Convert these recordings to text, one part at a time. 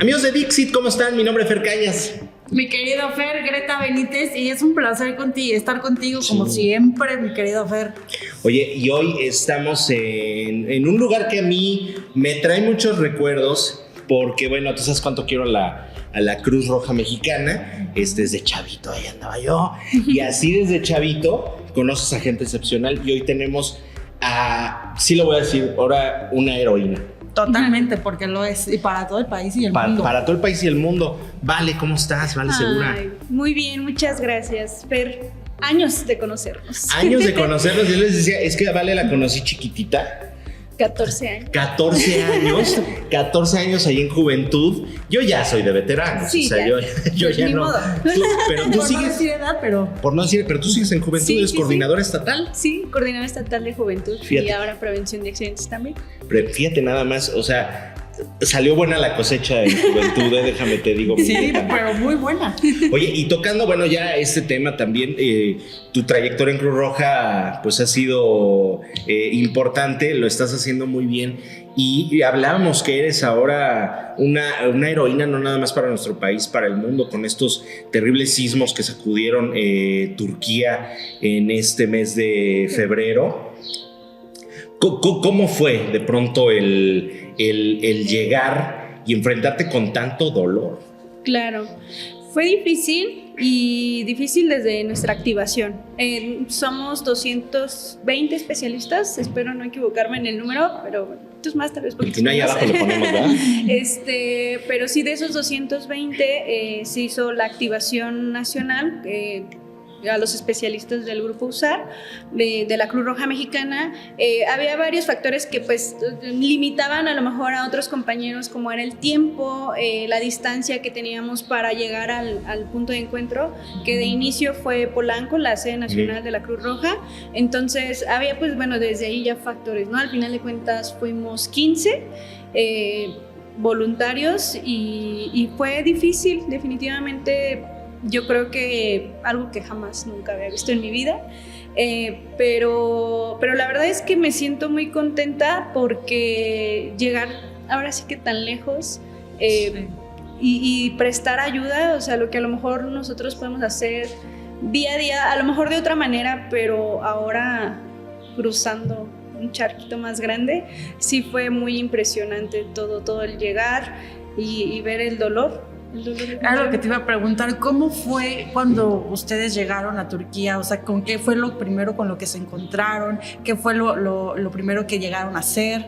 Amigos de Dixit, ¿cómo están? Mi nombre es Fer Cañas. Mi querido Fer, Greta Benítez, y es un placer estar contigo como siempre, mi querido Fer. Oye, y hoy estamos en un lugar que a mí me trae muchos recuerdos, porque bueno, tú sabes cuánto quiero a la Cruz Roja Mexicana. Desde chavito, ahí andaba yo, y así desde chavito conoces a gente excepcional, y hoy tenemos a, sí lo voy a decir, ahora una heroína. Totalmente, porque lo es, y para todo el país y el mundo. Para todo el país y el mundo. Vale, ¿cómo estás? Vale, Segura. Muy bien, muchas gracias, Fer. Años de conocernos. Años de conocernos. Yo les decía, es que a Vale la conocí chiquitita. 14 años. 14 años ahí en juventud. Yo ya soy de veterano. Sí, o sea, yo ya no. Pero tú por sigues. no decir edad, pero. Por no decir, pero tú sigues en juventud, Sí, eres sí, coordinadora estatal. Sí, coordinadora estatal de juventud. Fíjate. Y ahora prevención de accidentes también. Pero fíjate nada más, o sea, salió buena la cosecha en juventud, déjame te digo. Sí, pero muy buena. Oye, y tocando, bueno, ya este tema también, tu trayectoria en Cruz Roja pues ha sido importante, lo estás haciendo muy bien, y hablábamos que eres ahora una heroína no nada más para nuestro país, para el mundo, con estos terribles sismos que sacudieron Turquía en este mes de febrero. ¿Cómo fue de pronto el llegar y enfrentarte con tanto dolor? Claro, fue difícil y difícil desde nuestra activación. Somos 220 especialistas, espero no equivocarme en el número, pero es más, tal vez porque si no, ahí abajo lo ponemos, ¿verdad? Pero sí, de esos 220 se hizo la activación nacional, a los especialistas del grupo USAR de la Cruz Roja Mexicana. Había varios factores que pues limitaban a lo mejor a otros compañeros, como era el tiempo, la distancia que teníamos para llegar al punto de encuentro, que de inicio fue Polanco, la sede nacional de la Cruz Roja. Entonces había pues bueno, desde ahí ya factores, ¿no? Al final de cuentas fuimos 15 voluntarios y fue difícil, definitivamente. Yo creo que algo que jamás nunca había visto en mi vida, pero la verdad es que me siento muy contenta porque llegar ahora sí que tan lejos y prestar ayuda, o sea, lo que a lo mejor nosotros podemos hacer día a día, a lo mejor de otra manera, pero ahora cruzando un charquito más grande, sí fue muy impresionante todo el llegar y ver el dolor. Algo que te iba a preguntar, ¿cómo fue cuando ustedes llegaron a Turquía? O sea, ¿con qué fue lo primero con lo que se encontraron? ¿Qué fue lo primero que llegaron a hacer?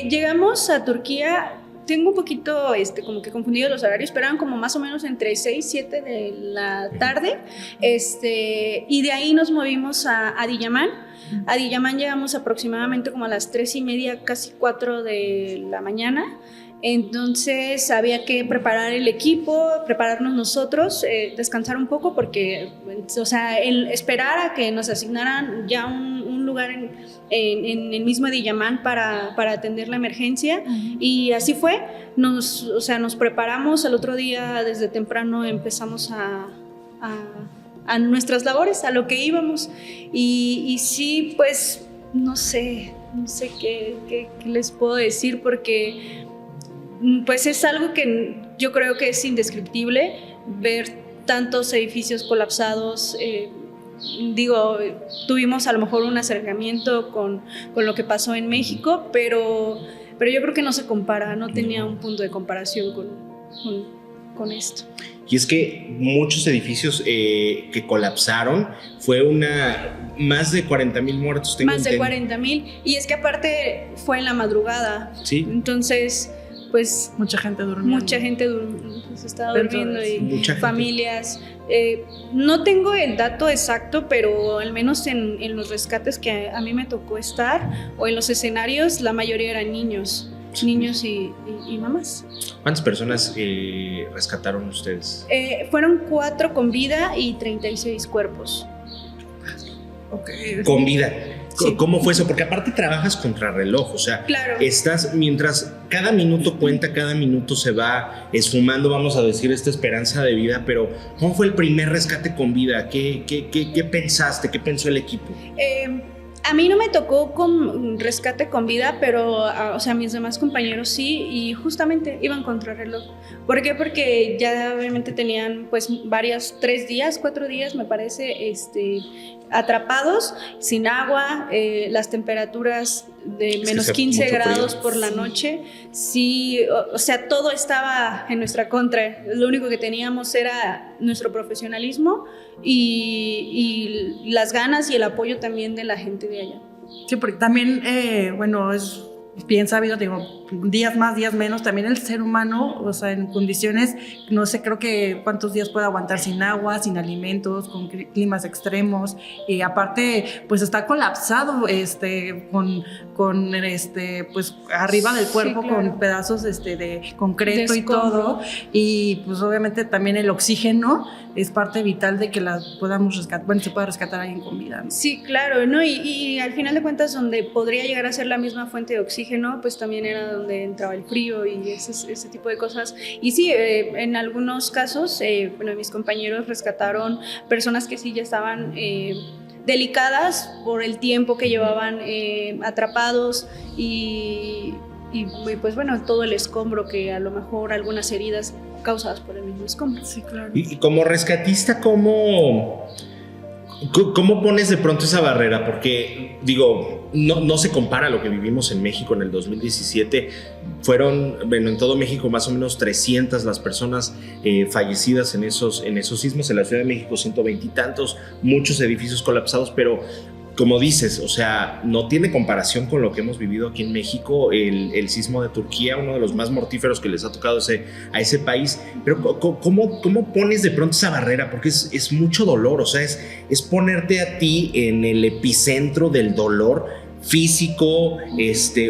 Llegamos a Turquía, tengo un poquito como que confundido los horarios, pero eran como más o menos entre 6 y 7 de la tarde, y de ahí nos movimos a Adiyaman. A Adiyaman llegamos aproximadamente como a las 3:30, casi 4 de la mañana. Entonces había que preparar el equipo, prepararnos nosotros, descansar un poco porque, o sea, esperar a que nos asignaran ya un lugar en el mismo Adiyaman para atender la emergencia. Y así fue, nos preparamos, al otro día desde temprano empezamos a nuestras labores, a lo que íbamos. Y sí, pues no sé qué les puedo decir, porque pues es algo que yo creo que es indescriptible, ver tantos edificios colapsados. Tuvimos a lo mejor un acercamiento con lo que pasó en México, pero yo creo que no se compara, no tenía un punto de comparación con esto. Y es que muchos edificios que colapsaron, fue más de 40,000 muertos. Más de 40,000, y es que aparte fue en la madrugada. Sí. Entonces, pues mucha gente durmiendo. Se estaba durmiendo, y familias. No tengo el dato exacto, pero al menos en los rescates que a mí me tocó estar, o en los escenarios, la mayoría eran niños y mamás. ¿Cuántas personas rescataron ustedes? Fueron 4 con vida y 36 cuerpos. Okay. Con vida. Sí. ¿Cómo fue eso? Porque aparte trabajas contrarreloj, o sea, claro. Mientras cada minuto cuenta, cada minuto se va esfumando, vamos a decir, esta esperanza de vida, pero ¿cómo fue el primer rescate con vida? ¿Qué pensaste? ¿Qué pensó el equipo? A mí no me tocó con rescate con vida, pero, o sea, mis demás compañeros sí, y justamente iban contrarreloj. ¿Por qué? Porque ya obviamente tenían pues 3 días, 4 días, me parece, atrapados, sin agua, las temperaturas de menos 15 grados frío por la noche. Sí, o sea, todo estaba en nuestra contra. Lo único que teníamos era nuestro profesionalismo y las ganas y el apoyo también de la gente de allá. Sí, porque también, bueno, es bien sabido, digo, días más, días menos, también el ser humano, o sea, en condiciones, no sé, creo que cuántos días puede aguantar sin agua, sin alimentos, con climas extremos, y aparte, pues está colapsado, pues arriba del cuerpo, sí, claro, con pedazos de concreto y todo, y pues obviamente también el oxígeno es parte vital de que podamos rescatar, bueno, se pueda rescatar a alguien con vida, ¿no? Sí, claro, ¿no? Y al final de cuentas, donde podría llegar a ser la misma fuente de oxígeno, pues también era donde entraba el frío y ese tipo de cosas. Y sí, en algunos casos, bueno, mis compañeros rescataron personas que sí ya estaban delicadas por el tiempo que llevaban atrapados y pues bueno, todo el escombro, que a lo mejor algunas heridas causadas por el mismo escombro. Sí, claro. Y como rescatista, ¿cómo pones de pronto esa barrera? Porque, digo, no se compara a lo que vivimos en México en el 2017. Fueron, bueno, en todo México más o menos 300 las personas fallecidas en esos sismos. En la Ciudad de México 120 y tantos, muchos edificios colapsados, pero como dices, o sea, no tiene comparación con lo que hemos vivido aquí en México, el sismo de Turquía, uno de los más mortíferos que les ha tocado a ese país. Pero ¿cómo pones de pronto esa barrera? Porque es mucho dolor, o sea, es ponerte a ti en el epicentro del dolor físico,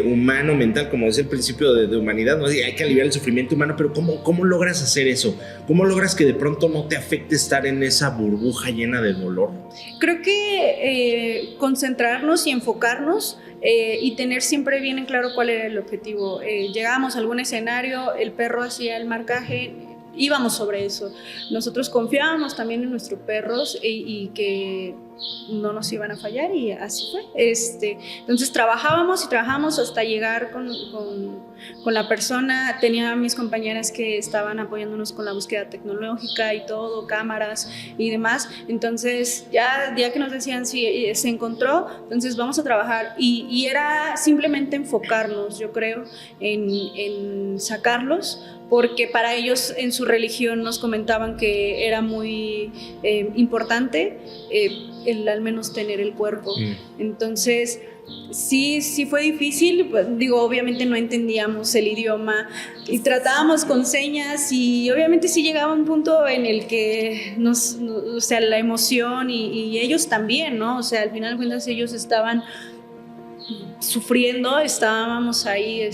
humano, mental, como es el principio de humanidad, ¿no? Hay que aliviar el sufrimiento humano, pero ¿cómo logras hacer eso? ¿Cómo logras que de pronto no te afecte estar en esa burbuja llena de dolor? Creo que concentrarnos y enfocarnos y tener siempre bien en claro cuál era el objetivo. Llegábamos a algún escenario, el perro hacía el marcaje, íbamos sobre eso. Nosotros confiábamos también en nuestros perros y que no nos iban a fallar, y así fue. Entonces trabajábamos hasta llegar con la persona. Tenía a mis compañeras que estaban apoyándonos con la búsqueda tecnológica y todo, cámaras y demás. Entonces ya que nos decían si se encontró, entonces vamos a trabajar, y era simplemente enfocarnos, yo creo, en sacarlos, porque para ellos en su religión nos comentaban que era muy importante el al menos tener el cuerpo. Entonces sí fue difícil, pues, digo, obviamente no entendíamos el idioma y tratábamos con señas, y obviamente sí llegaba un punto en el que o sea, la emoción y ellos también, ¿no? O sea, al final de cuentas ellos estaban sufriendo, estábamos ahí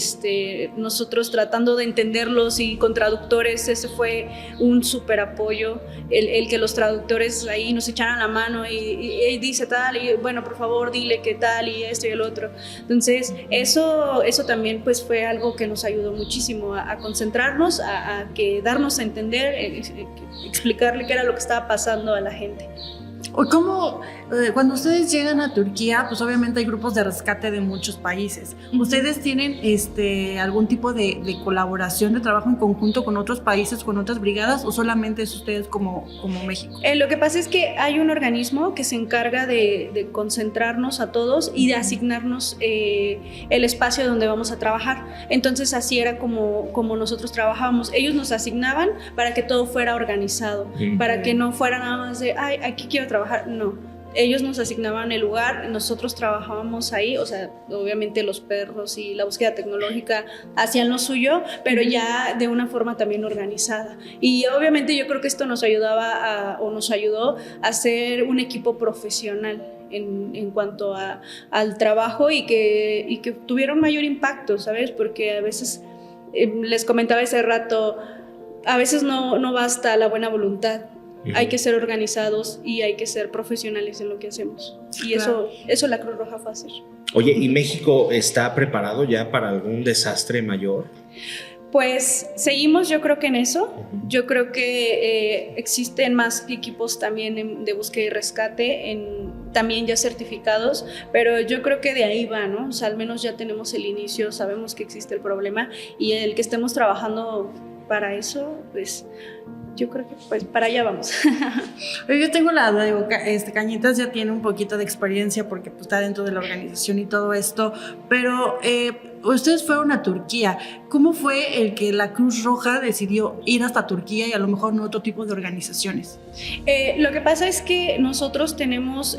nosotros tratando de entenderlos, y con traductores ese fue un súper apoyo, el que los traductores ahí nos echaran la mano y dice tal, y bueno, por favor dile qué tal, y esto y el otro. Entonces eso también pues fue algo que nos ayudó muchísimo a concentrarnos, a darnos a entender, explicarle qué era lo que estaba pasando a la gente. ¿Cómo, cuando ustedes llegan a Turquía, pues obviamente hay grupos de rescate de muchos países? ¿Ustedes tienen algún tipo de colaboración, de trabajo en conjunto con otros países, con otras brigadas, o solamente es ustedes como México? Lo que pasa es que hay un organismo que se encarga de concentrarnos a todos y de asignarnos el espacio donde vamos a trabajar. Entonces así era como nosotros trabajábamos. Ellos nos asignaban para que todo fuera organizado, para que no fuera nada más de, ay, aquí quiero trabajar. No, ellos nos asignaban el lugar, nosotros trabajábamos ahí, o sea, obviamente los perros y la búsqueda tecnológica hacían lo suyo, pero ya de una forma también organizada. Y obviamente yo creo que esto nos ayudaba nos ayudó a ser un equipo profesional en cuanto al trabajo, y que tuviera un mayor impacto, ¿sabes? Porque a veces, les comentaba hace rato, a veces no basta la buena voluntad. Hay que ser organizados y hay que ser profesionales en lo que hacemos. Y claro, eso la Cruz Roja fue a hacer. Oye, ¿y México está preparado ya para algún desastre mayor? Pues seguimos, yo creo que en eso. Yo creo que existen más equipos también de búsqueda y rescate, también ya certificados, pero yo creo que de ahí va, ¿no? O sea, al menos ya tenemos el inicio, sabemos que existe el problema y el que estemos trabajando para eso, pues yo creo que pues para allá vamos. Yo tengo la duda, digo, Cañitas ya tiene un poquito de experiencia porque pues, está dentro de la organización y todo esto, pero ustedes fueron a Turquía. ¿Cómo fue el que la Cruz Roja decidió ir hasta Turquía y a lo mejor no otro tipo de organizaciones? Lo que pasa es que nosotros tenemos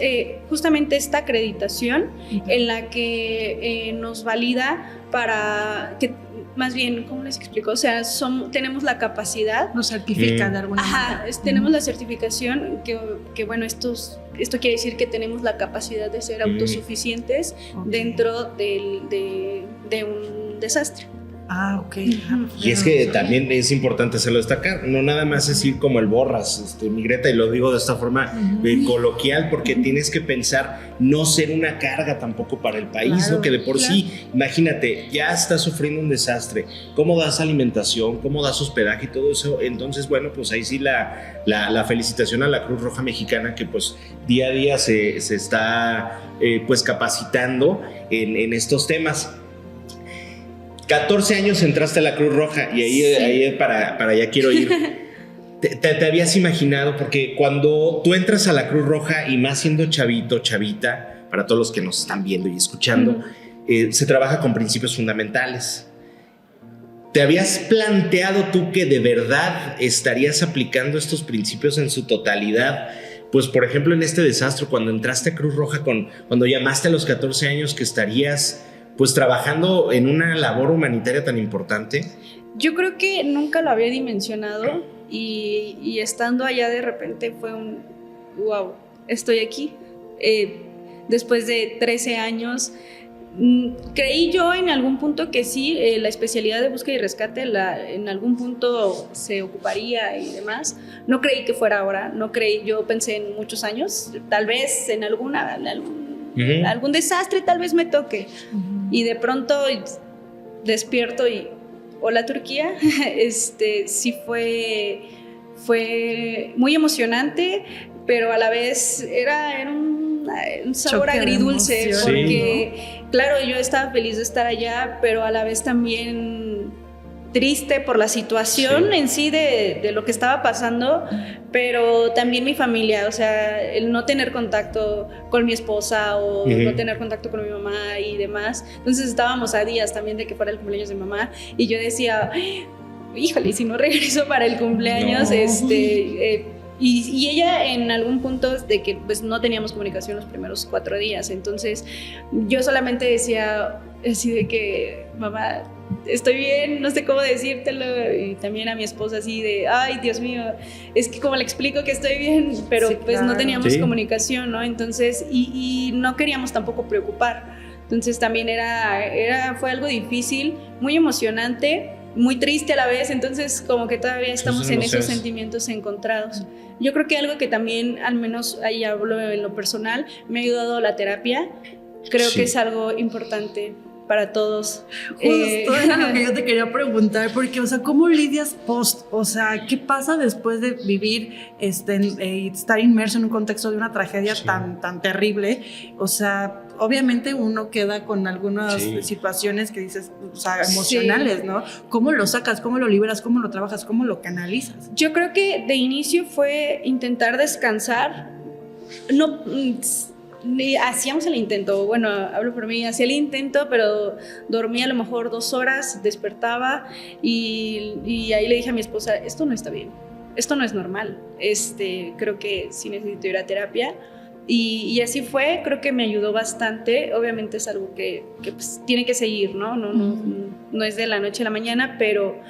justamente esta acreditación en la que nos valida para que, más bien, ¿cómo les explico? O sea, tenemos la capacidad. Nos certifican de alguna manera. Tenemos la certificación que bueno, esto quiere decir que tenemos la capacidad de ser autosuficientes dentro de un desastre. Ok. Y es que también es importante hacerlo destacar, no nada más es ir como el borras, mi Greta, y lo digo de esta forma coloquial, porque tienes que pensar no ser una carga tampoco para el país, claro, ¿no? Que de por sí, imagínate, ya estás sufriendo un desastre, ¿cómo das alimentación? ¿Cómo das hospedaje y todo eso? Entonces, bueno, pues ahí sí la felicitación a la Cruz Roja Mexicana, que pues día a día se está pues capacitando en estos temas. 14 años entraste a la Cruz Roja y ahí para allá quiero ir. ¿Te habías imaginado? Porque cuando tú entras a la Cruz Roja y más siendo chavita, para todos los que nos están viendo y escuchando, se trabaja con principios fundamentales. ¿Te habías planteado tú que de verdad estarías aplicando estos principios en su totalidad? Pues, por ejemplo, en este desastre, cuando entraste a Cruz Roja, cuando llamaste a los 14 años, que estarías pues trabajando en una labor humanitaria tan importante. Yo creo que nunca lo había dimensionado y estando allá de repente fue un wow, estoy aquí. Después de 13 años, creí yo en algún punto que sí, la especialidad de búsqueda y rescate en algún punto se ocuparía y demás. No creí que fuera ahora, yo pensé en muchos años, tal vez en algún desastre tal vez me toque. Y de pronto despierto y hola Turquía. Sí fue muy emocionante, pero a la vez era un sabor agridulce, porque claro, yo estaba feliz de estar allá, pero a la vez también triste por la situación en sí de lo que estaba pasando, pero también mi familia, o sea, el no tener contacto con mi esposa o no tener contacto con mi mamá y demás. Entonces estábamos a días también de que fuera el cumpleaños de mamá y yo decía, híjole, si no regreso para el cumpleaños, y ella en algún punto de que pues no teníamos comunicación los primeros 4 días, entonces yo solamente decía así de que, mamá, estoy bien, no sé cómo decírtelo, y también a mi esposa así de, ay, Dios mío, es que como le explico que estoy bien, pero pues no teníamos comunicación, ¿no? Entonces, y no queríamos tampoco preocupar, entonces también fue algo difícil, muy emocionante, muy triste a la vez, entonces como que todavía estamos en esos sentimientos encontrados. Yo creo que algo que también, al menos ahí hablo en lo personal, me ha ayudado la terapia, creo que es algo importante para todos. Justo era lo que yo te quería preguntar, porque, o sea, ¿cómo lidias post? O sea, ¿qué pasa después de vivir, estar inmerso en un contexto de una tragedia tan terrible? O sea, obviamente uno queda con algunas situaciones que dices, o sea, emocionales, ¿no? ¿Cómo lo sacas? ¿Cómo lo liberas? ¿Cómo lo trabajas? ¿Cómo lo canalizas? Yo creo que de inicio fue intentar descansar. No... hacíamos el intento, bueno, hablo por mí, hacía el intento, pero dormía a lo mejor 2 horas, despertaba y ahí le dije a mi esposa, esto no está bien, esto no es normal, creo que sí necesito ir a terapia. Y así fue, creo que me ayudó bastante. Obviamente es algo que pues, tiene que seguir, ¿no? No es de la noche a la mañana, pero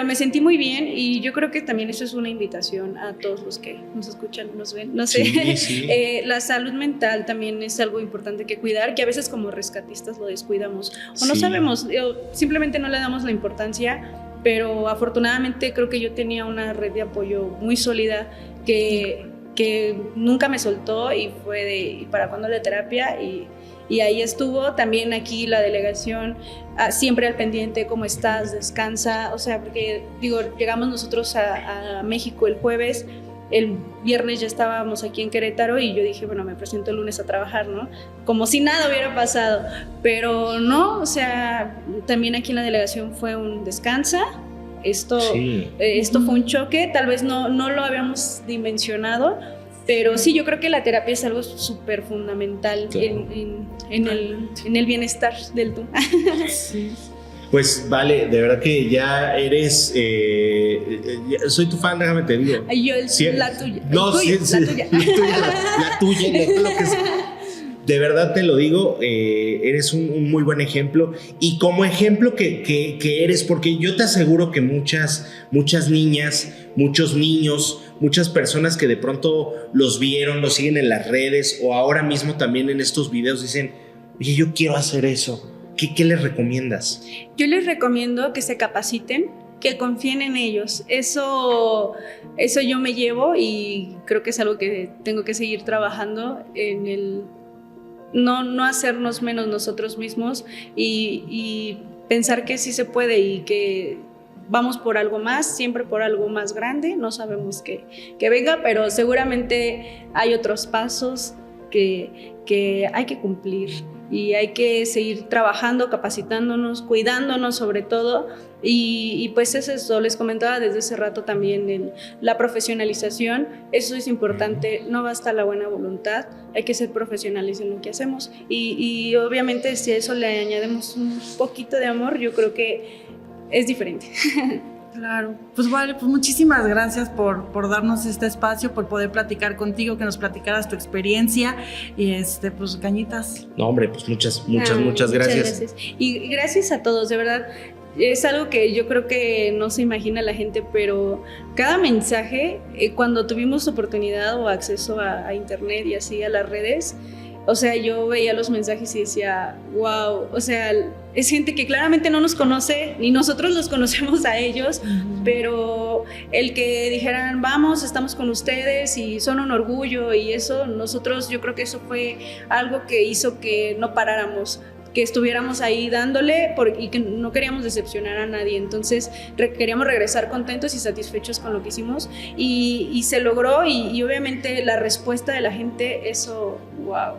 me sentí muy bien y yo creo que también eso es una invitación a todos los que nos escuchan, nos ven, no sé. La salud mental también es algo importante que cuidar, que a veces como rescatistas lo descuidamos o no sabemos, simplemente no le damos la importancia, pero afortunadamente creo que yo tenía una red de apoyo muy sólida que nunca me soltó y fue de ¿y para cuándo la terapia? y ahí estuvo. También aquí la delegación, siempre al pendiente, ¿cómo estás? Descansa, o sea, porque digo, llegamos nosotros a México el jueves, el viernes ya estábamos aquí en Querétaro y yo dije, bueno, me presento el lunes a trabajar, ¿no? Como si nada hubiera pasado, pero no, o sea, también aquí en la delegación fue un descansa. Esto fue un choque, tal vez no lo habíamos dimensionado, pero sí, yo creo que la terapia es algo súper fundamental en el bienestar del tú. Sí. Pues vale, de verdad que ya eres, soy tu fan, déjame te digo. Yo, Sí, la tuya. No, la tuya. La tuya, lo que sea. De verdad te lo digo, eres un muy buen ejemplo, y como ejemplo que eres, porque yo te aseguro que muchas niñas, muchos niños, muchas personas que de pronto los vieron, los siguen en las redes o ahora mismo también en estos videos dicen, oye, yo quiero hacer eso. ¿Qué les recomiendas? Yo les recomiendo que se capaciten, que confíen en ellos. Eso yo me llevo y creo que es algo que tengo que seguir trabajando en el no hacernos menos nosotros mismos y pensar que sí se puede y que vamos por algo más, siempre por algo más grande. No sabemos que venga, pero seguramente hay otros pasos que hay que cumplir y hay que seguir trabajando, capacitándonos, cuidándonos sobre todo. Y pues es eso, les comentaba desde hace rato también, la profesionalización, eso es importante, no basta la buena voluntad, hay que ser profesionales en lo que hacemos y obviamente si a eso le añadimos un poquito de amor, yo creo que es diferente. Claro, pues vale, pues muchísimas gracias por darnos este espacio, por poder platicar contigo, que nos platicaras tu experiencia y pues cañitas. No, hombre, pues muchas gracias. Y gracias a todos, de verdad. Es algo que yo creo que no se imagina la gente, pero cada mensaje, cuando tuvimos oportunidad o acceso a internet y así a las redes, o sea, yo veía los mensajes y decía, wow, o sea, es gente que claramente no nos conoce, ni nosotros los conocemos a ellos, pero el que dijeran, vamos, estamos con ustedes y son un orgullo y eso, nosotros, yo creo que eso fue algo que hizo que no paráramos, que estuviéramos ahí dándole y que no queríamos decepcionar a nadie. Entonces queríamos regresar contentos y satisfechos con lo que hicimos y se logró y obviamente la respuesta de la gente, eso, wow.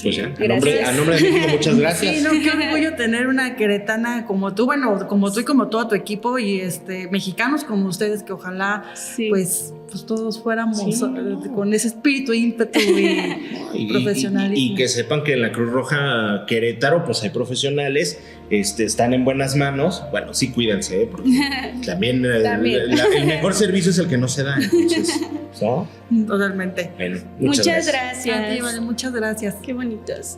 Pues ya, a nombre de México, muchas gracias. Sí, no, qué orgullo tener una queretana como tú, bueno, como tú y como todo tu equipo y mexicanos como ustedes, que ojalá pues todos fuéramos con ese espíritu, ímpetu y profesionalismo. Y que sepan que en la Cruz Roja Querétaro pues hay profesionales, están en buenas manos. Bueno, sí, cuídense, porque también, el mejor servicio es el que no se da, entonces, ¿no? Totalmente. Bueno, muchas gracias. A ti, vale, muchas gracias. Qué bonitos.